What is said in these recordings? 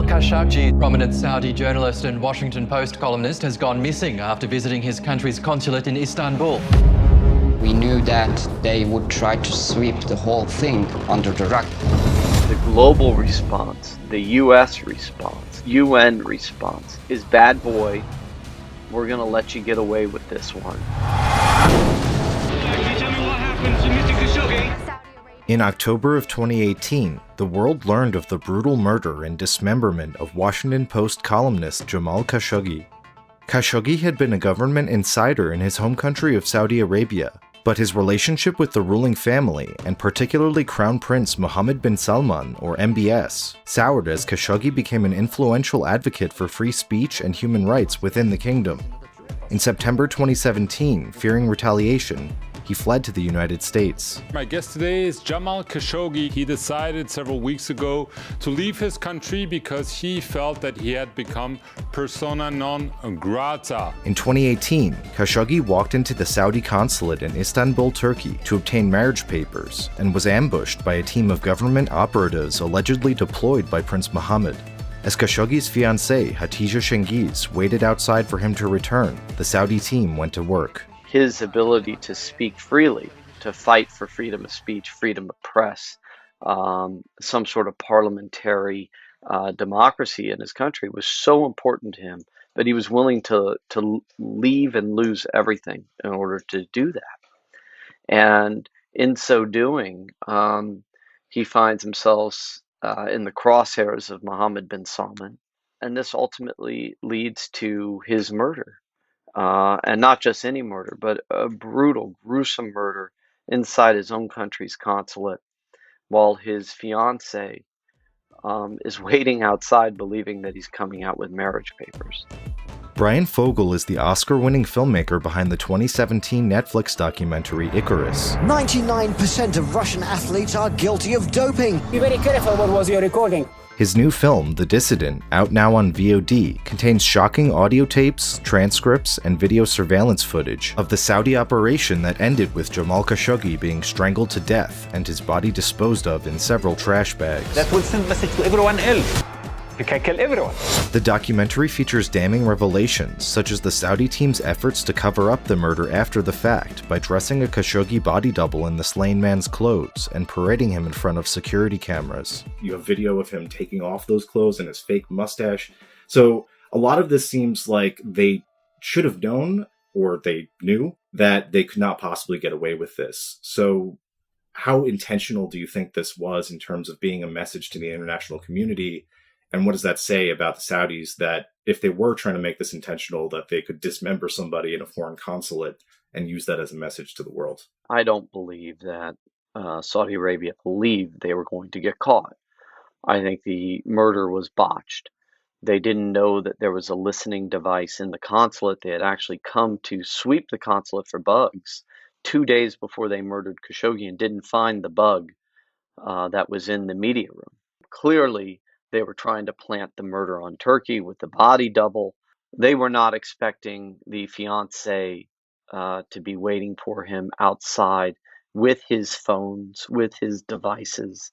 Khashoggi, prominent Saudi journalist and Washington Post columnist, has gone missing after visiting his country's consulate in Istanbul. We knew that they would try to sweep the whole thing under the rug. The global response, the US response, UN response is bad boy, we're gonna let you get away with this one. Can you tell me what happened to Mr. Khashoggi? In October of 2018, the world learned of the brutal murder and dismemberment of Washington Post columnist Jamal Khashoggi. Khashoggi had been a government insider in his home country of Saudi Arabia, but his relationship with the ruling family, and particularly Crown Prince Mohammed bin Salman, or MBS, soured as Khashoggi became an influential advocate for free speech and human rights within the kingdom. In September 2017, fearing retaliation, he fled to the United States. My guest today is Jamal Khashoggi. He decided several weeks ago to leave his country because he felt that he had become persona non grata. In 2018, Khashoggi walked into the Saudi consulate in Istanbul, Turkey to obtain marriage papers and was ambushed by a team of government operatives allegedly deployed by Prince Mohammed. As Khashoggi's fiancée, Hatice Cengiz, waited outside for him to return, the Saudi team went to work. His ability to speak freely, to fight for freedom of speech, freedom of press, some sort of parliamentary democracy in his country was so important to him that he was willing to leave and lose everything in order to do that. And in so doing, he finds himself in the crosshairs of Mohammed bin Salman, and this ultimately leads to his murder. And not just any murder, but a brutal, gruesome murder inside his own country's consulate while his fiancée is waiting outside believing that he's coming out with marriage papers. Brian Fogel is the Oscar-winning filmmaker behind the 2017 Netflix documentary Icarus. 99% of Russian athletes are guilty of doping. Be very careful what was your recording. His new film, The Dissident, out now on VOD, contains shocking audio tapes, transcripts, and video surveillance footage of the Saudi operation that ended with Jamal Khashoggi being strangled to death and his body disposed of in several trash bags. That will send message to everyone else. You can kill everyone. The documentary features damning revelations, such as the Saudi team's efforts to cover up the murder after the fact by dressing a Khashoggi body double in the slain man's clothes and parading him in front of security cameras. You have video of him taking off those clothes and his fake mustache. So a lot of this seems like they should have known, or they knew, that they could not possibly get away with this. So how intentional do you think this was in terms of being a message to the international community? And what does that say about the Saudis that if they were trying to make this intentional, that they could dismember somebody in a foreign consulate and use that as a message to the world? I don't believe that Saudi Arabia believed they were going to get caught. I think the murder was botched. They didn't know that there was a listening device in the consulate. They had actually come to sweep the consulate for bugs 2 days before they murdered Khashoggi and didn't find the bug that was in the media room. Clearly, they were trying to plant the murder on Turkey with the body double. They were not expecting the fiancé to be waiting for him outside with his phones, with his devices.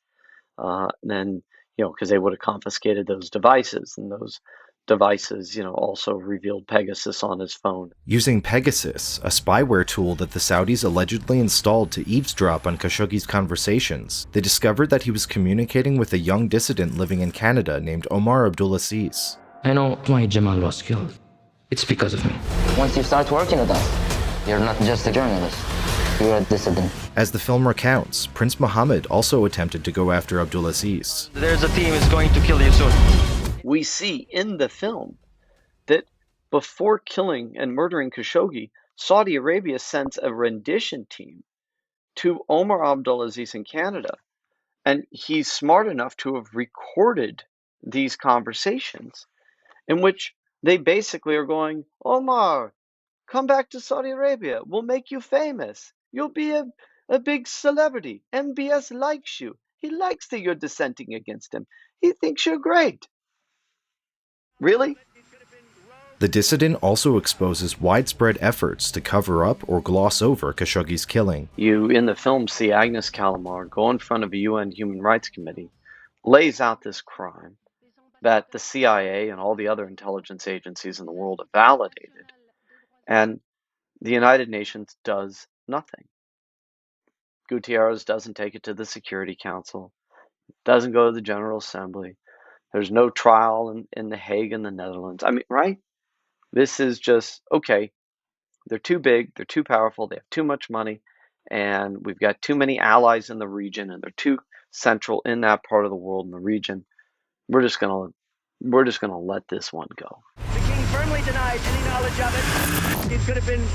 Then, because they would have confiscated those devices, and those devices, also revealed Pegasus on his phone. Using Pegasus, a spyware tool that the Saudis allegedly installed to eavesdrop on Khashoggi's conversations, they discovered that he was communicating with a young dissident living in Canada named Omar Abdulaziz. I know why Jamal was killed. It's because of me. Once you start working with us, you're not just a journalist, you're a dissident. As the film recounts, Prince Mohammed also attempted to go after Abdulaziz. There's a team is going to kill you soon. We see in the film that before killing and murdering Khashoggi, Saudi Arabia sends a rendition team to Omar Abdulaziz in Canada. And he's smart enough to have recorded these conversations in which they basically are going, Omar, come back to Saudi Arabia. We'll make you famous. You'll be a big celebrity. MBS likes you. He likes that you're dissenting against him. He thinks you're great. Really? The Dissident also exposes widespread efforts to cover up or gloss over Khashoggi's killing. You, in the film, see Agnes Callamard go in front of a UN Human Rights Committee, lays out this crime, that the CIA and all the other intelligence agencies in the world have validated. And the United Nations does nothing. Gutierrez doesn't take it to the Security Council, doesn't go to the General Assembly. There's no trial in The Hague in the Netherlands. I mean, right? This is just, okay, they're too big, they're too powerful, they have too much money, and we've got too many allies in the region, and they're too central in that part of the world in the region. We're just gonna let this one go. The king firmly denies any knowledge of it. It could have been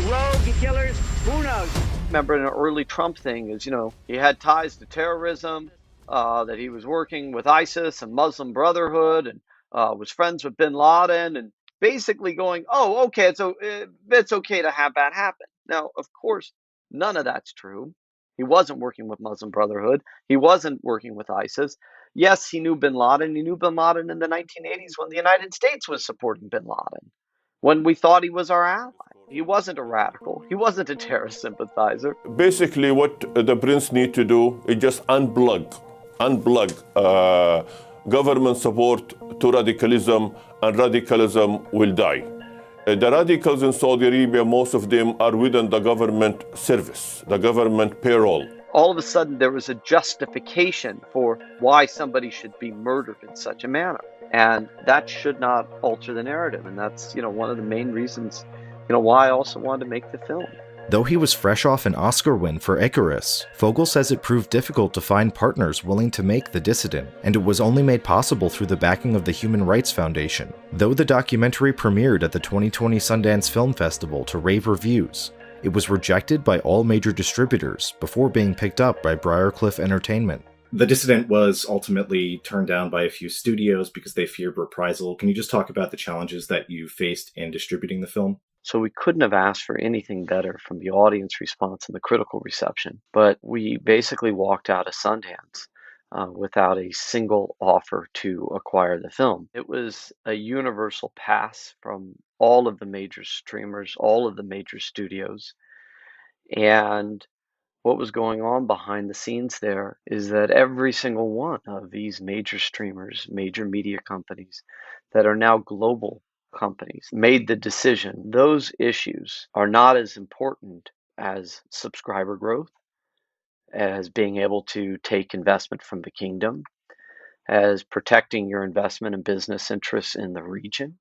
rogue killers. Who knows? Remember, an early Trump thing is, he had ties to terrorism, that he was working with ISIS and Muslim Brotherhood, and was friends with bin Laden, and basically going, oh, okay, it's okay to have that happen. Now, of course, none of that's true. He wasn't working with Muslim Brotherhood. He wasn't working with ISIS. Yes, he knew bin Laden. He knew bin Laden in the 1980s when the United States was supporting bin Laden, when we thought he was our ally. He wasn't a radical. He wasn't a terrorist sympathizer. Basically, what the prince need to do is just unplug government support to radicalism, and radicalism will die. The radicals in Saudi Arabia, most of them are within the government service, the government payroll. All of a sudden, there was a justification for why somebody should be murdered in such a manner. And that should not alter the narrative. And that's, one of the main reasons, why I also wanted to make the film. Though he was fresh off an Oscar win for Icarus, Fogel says it proved difficult to find partners willing to make The Dissident, and it was only made possible through the backing of the Human Rights Foundation. Though the documentary premiered at the 2020 Sundance Film Festival to rave reviews, it was rejected by all major distributors before being picked up by Briarcliff Entertainment. The Dissident was ultimately turned down by a few studios because they feared reprisal. Can you just talk about the challenges that you faced in distributing the film? So we couldn't have asked for anything better from the audience response and the critical reception. But we basically walked out of Sundance without a single offer to acquire the film. It was a universal pass from all of the major streamers, all of the major studios. And what was going on behind the scenes there is that every single one of these major streamers, major media companies that are now global companies made the decision those issues are not as important as subscriber growth, as being able to take investment from the kingdom, as protecting your investment and business interests in the region,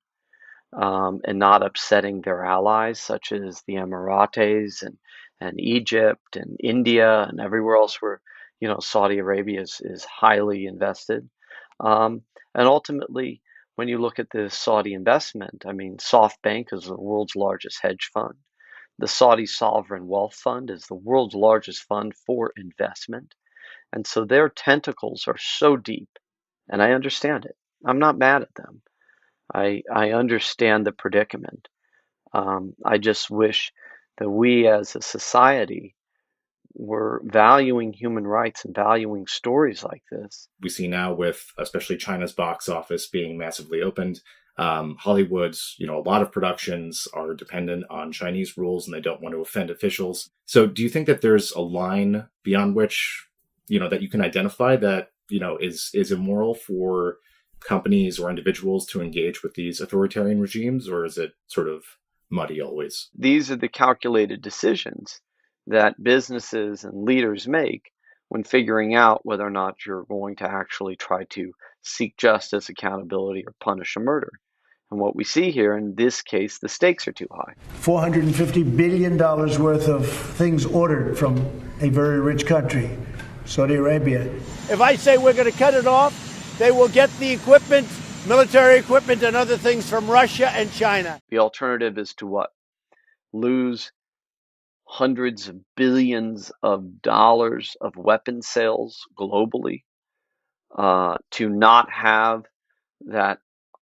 and not upsetting their allies such as the Emirates and Egypt and India and everywhere else where Saudi Arabia is highly invested. And ultimately, when you look at the Saudi investment, SoftBank is the world's largest hedge fund. The Saudi Sovereign Wealth Fund is the world's largest fund for investment. And so their tentacles are so deep, and I understand it. I'm not mad at them. I understand the predicament. I just wish that we as a society were valuing human rights and valuing stories like this. We see now with especially China's box office being massively opened, Hollywood's, a lot of productions are dependent on Chinese rules and they don't want to offend officials. So do you think that there's a line beyond which, that you can identify that, is immoral for companies or individuals to engage with these authoritarian regimes, or is it sort of muddy always? These are the calculated decisions that businesses and leaders make when figuring out whether or not you're going to actually try to seek justice, accountability, or punish a murder. And what we see here, in this case, the stakes are too high. $450 billion worth of things ordered from a very rich country, Saudi Arabia. If I say we're going to cut it off, they will get the equipment, military equipment and other things from Russia and China. The alternative is to what? Lose hundreds of billions of dollars of weapon sales globally, to not have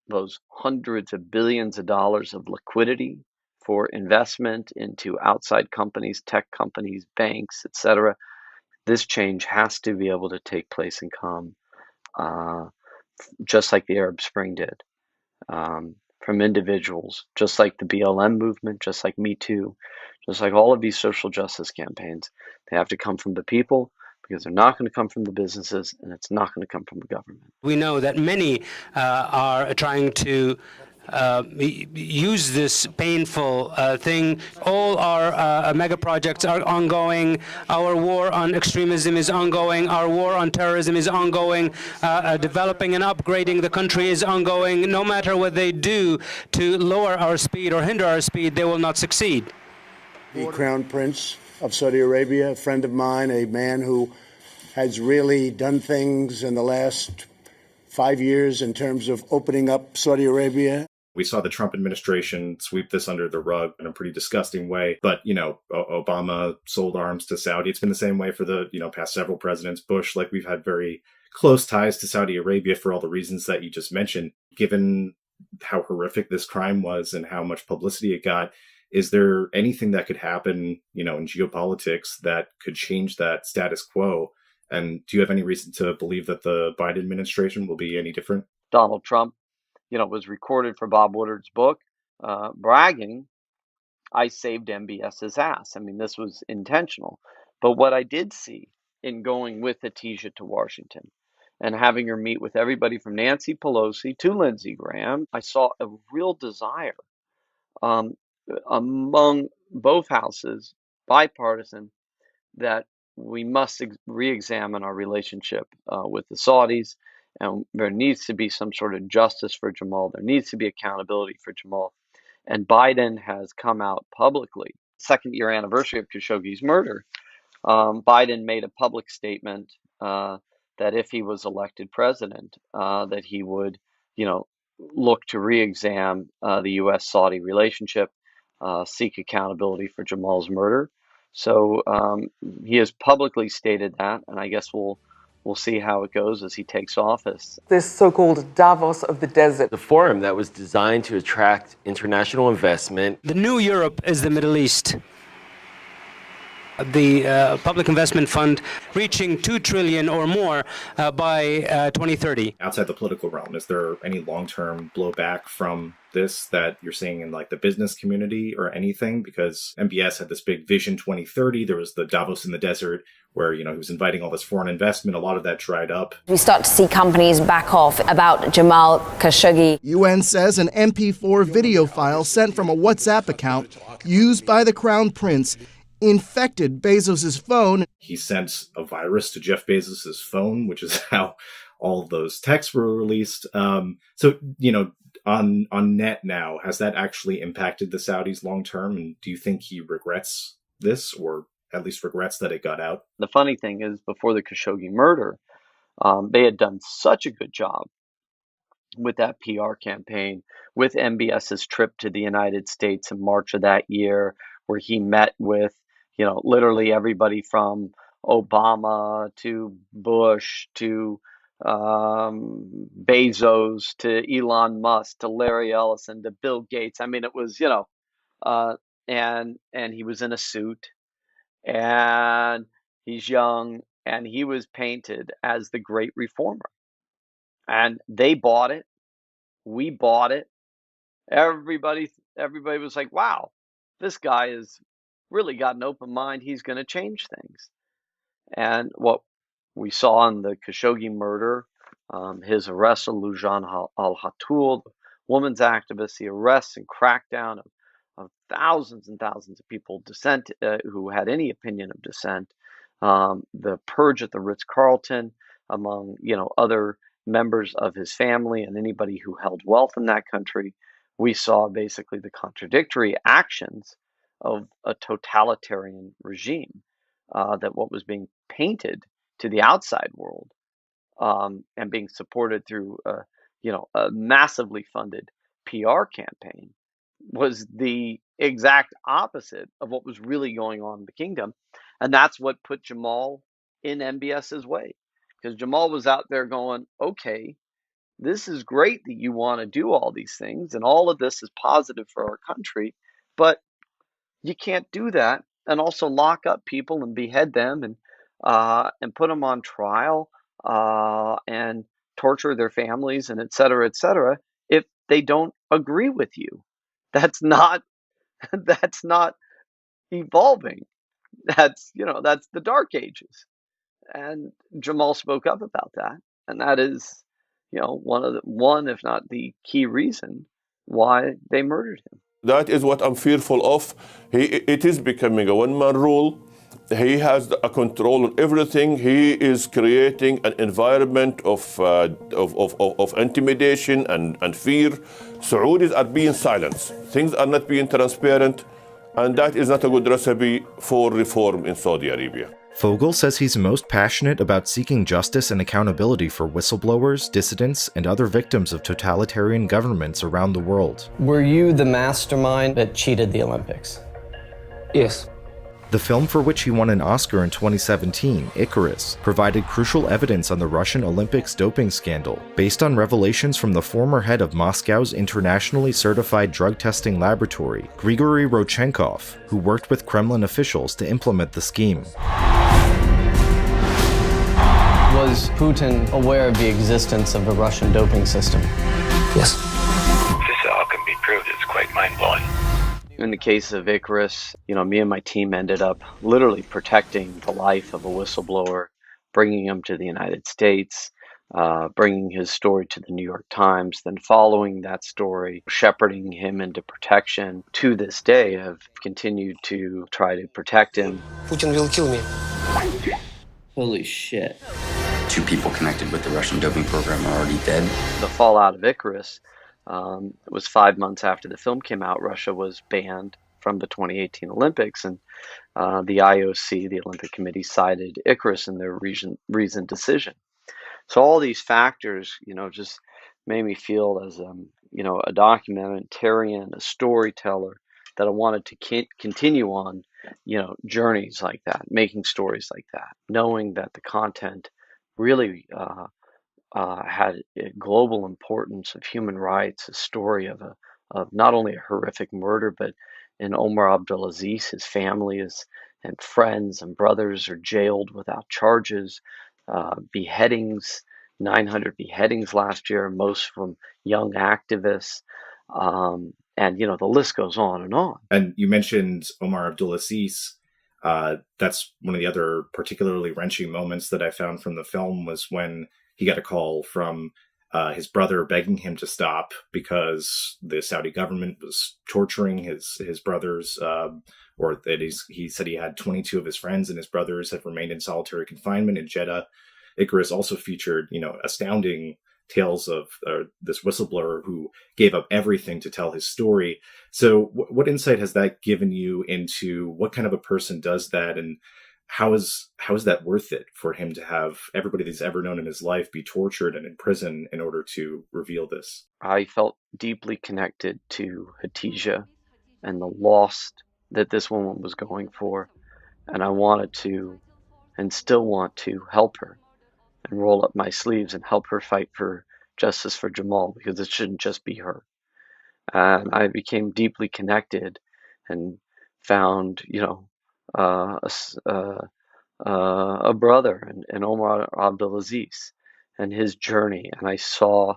those hundreds of billions of dollars of liquidity for investment into outside companies, tech companies, banks, etc. This change has to be able to take place and come just like the Arab Spring did, from individuals, just like the BLM movement, just like Me Too, just like all of these social justice campaigns. They have to come from the people, because they're not going to come from the businesses and it's not going to come from the government. We know that many are trying to use this painful thing. All our mega projects are ongoing. Our war on extremism is ongoing. Our war on terrorism is ongoing. Developing and upgrading the country is ongoing. No matter what they do to lower our speed or hinder our speed, they will not succeed. The Crown Prince of Saudi Arabia, a friend of mine, a man who has really done things in the last 5 years in terms of opening up Saudi Arabia. We saw the Trump administration sweep this under the rug in a pretty disgusting way. But, Obama sold arms to Saudi. It's been the same way for the, past several presidents. Bush, we've had very close ties to Saudi Arabia for all the reasons that you just mentioned. Given how horrific this crime was and how much publicity it got, is there anything that could happen, in geopolitics that could change that status quo? And do you have any reason to believe that the Biden administration will be any different? Donald Trump, was recorded for Bob Woodward's book, bragging, I saved MBS's ass. I mean, this was intentional. But what I did see in going with Atija to Washington and having her meet with everybody from Nancy Pelosi to Lindsey Graham, I saw a real desire among both houses, bipartisan, that we must re-examine our relationship with the Saudis, and there needs to be some sort of justice for Jamal. There needs to be accountability for Jamal. And Biden has come out publicly, second year anniversary of Khashoggi's murder. Biden made a public statement that if he was elected president, that he would, look to re-examine the U.S.-Saudi relationship, seek accountability for Jamal's murder. So he has publicly stated that, and I guess we'll see how it goes as he takes office. This so-called Davos of the desert. The forum that was designed to attract international investment. The new Europe is the Middle East. The Public Investment Fund reaching $2 trillion or more by 2030. Outside the political realm, is there any long-term blowback from this that you're seeing in the business community or anything? Because MBS had this big Vision 2030. There was the Davos in the desert where, he was inviting all this foreign investment. A lot of that dried up. We start to see companies back off about Jamal Khashoggi. UN says an MP4 video file sent from a WhatsApp account used by the Crown Prince infected Bezos' phone. He sent a virus to Jeff Bezos' phone, which is how all of those texts were released. So, on net now, has that actually impacted the Saudis long term? And do you think he regrets this, or at least regrets that it got out? The funny thing is, before the Khashoggi murder, they had done such a good job with that PR campaign, with MBS's trip to the United States in March of that year, where he met with literally everybody from Obama to Bush to Bezos to Elon Musk to Larry Ellison to Bill Gates. I mean, it was, and he was in a suit and he's young and he was painted as the great reformer. And they bought it. We bought it. Everybody was like, wow, this guy is really got an open mind. He's going to change things. And what we saw in the Khashoggi murder, his arrest of Lujan al-Hatul, the women's activist, the arrests and crackdown of thousands and thousands of people who had any opinion of dissent, the purge at the Ritz-Carlton among other members of his family and anybody who held wealth in that country. We saw basically the contradictory actions of a totalitarian regime, that what was being painted to the outside world and being supported through a massively funded PR campaign was the exact opposite of what was really going on in the kingdom. And that's what put Jamal in MBS's way, because Jamal was out there going, okay, this is great that you want to do all these things and all of this is positive for our country, but you can't do that and also lock up people and behead them and put them on trial and torture their families and et cetera, if they don't agree with you. That's not evolving. That's the Dark Ages. And Jamal spoke up about that, and that is, one if not the key reason why they murdered him. That is what I'm fearful of. It is becoming a one-man rule. He has a control on everything. He is creating an environment of intimidation and fear. Saudis are being silenced. Things are not being transparent, and that is not a good recipe for reform in Saudi Arabia. Fogel says he's most passionate about seeking justice and accountability for whistleblowers, dissidents, and other victims of totalitarian governments around the world. Were you the mastermind that cheated the Olympics? Yes. The film for which he won an Oscar in 2017, Icarus, provided crucial evidence on the Russian Olympics doping scandal, based on revelations from the former head of Moscow's internationally certified drug testing laboratory, Grigory Rodchenkov, who worked with Kremlin officials to implement the scheme. Was Putin aware of the existence of the Russian doping system? Yes. This all can be proved. It's quite mind-blowing. In the case of Icarus, me and my team ended up literally protecting the life of a whistleblower, bringing him to the United States, bringing his story to the New York Times, then following that story, shepherding him into protection. To this day, I've continued to try to protect him. Putin will kill me. Holy shit. 2 people connected with the Russian doping program are already dead. The fallout of Icarus, it was 5 months after the film came out. Russia was banned from the 2018 Olympics, and the IOC, the Olympic Committee, cited Icarus in their reasoned decision. So all these factors, just made me feel as a documentarian, a storyteller, that I wanted to continue on, journeys like that, making stories like that, knowing that the content really had a global importance of human rights, a story of not only a horrific murder, but in Omar Abdulaziz, his family and friends and brothers are jailed without charges, beheadings, 900 beheadings last year, most from young activists. And, the list goes on and on. And you mentioned Omar Abdulaziz. That's one of the other particularly wrenching moments that I found from the film was when he got a call from his brother begging him to stop because the Saudi government was torturing his brothers, or that he said he had 22 of his friends and his brothers have remained in solitary confinement in Jeddah. Icarus also featured, astounding tales of this whistleblower who gave up everything to tell his story. So what insight has that given you into what kind of a person does that, and how is that worth it for him to have everybody that's ever known in his life be tortured and in prison in order to reveal this? I felt deeply connected to Hatice and the loss that this woman was going for, and I wanted to and still want to help her and roll up my sleeves and help her fight for justice for Jamal, because it shouldn't just be her. And I became deeply connected and found, a brother in Omar Abdulaziz and his journey. And I saw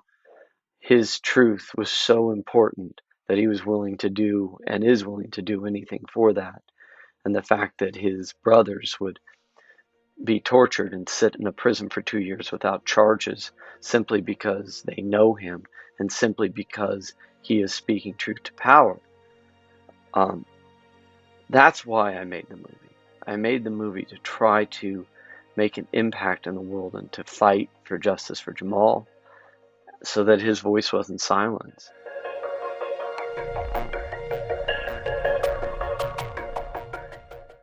his truth was so important that he was willing to do and is willing to do anything for that. And the fact that his brothers would be tortured and sit in a prison for 2 years without charges simply because they know him and simply because he is speaking truth to power. That's why I made the movie. I made the movie to try to make an impact in the world and to fight for justice for Jamal so that his voice wasn't silenced.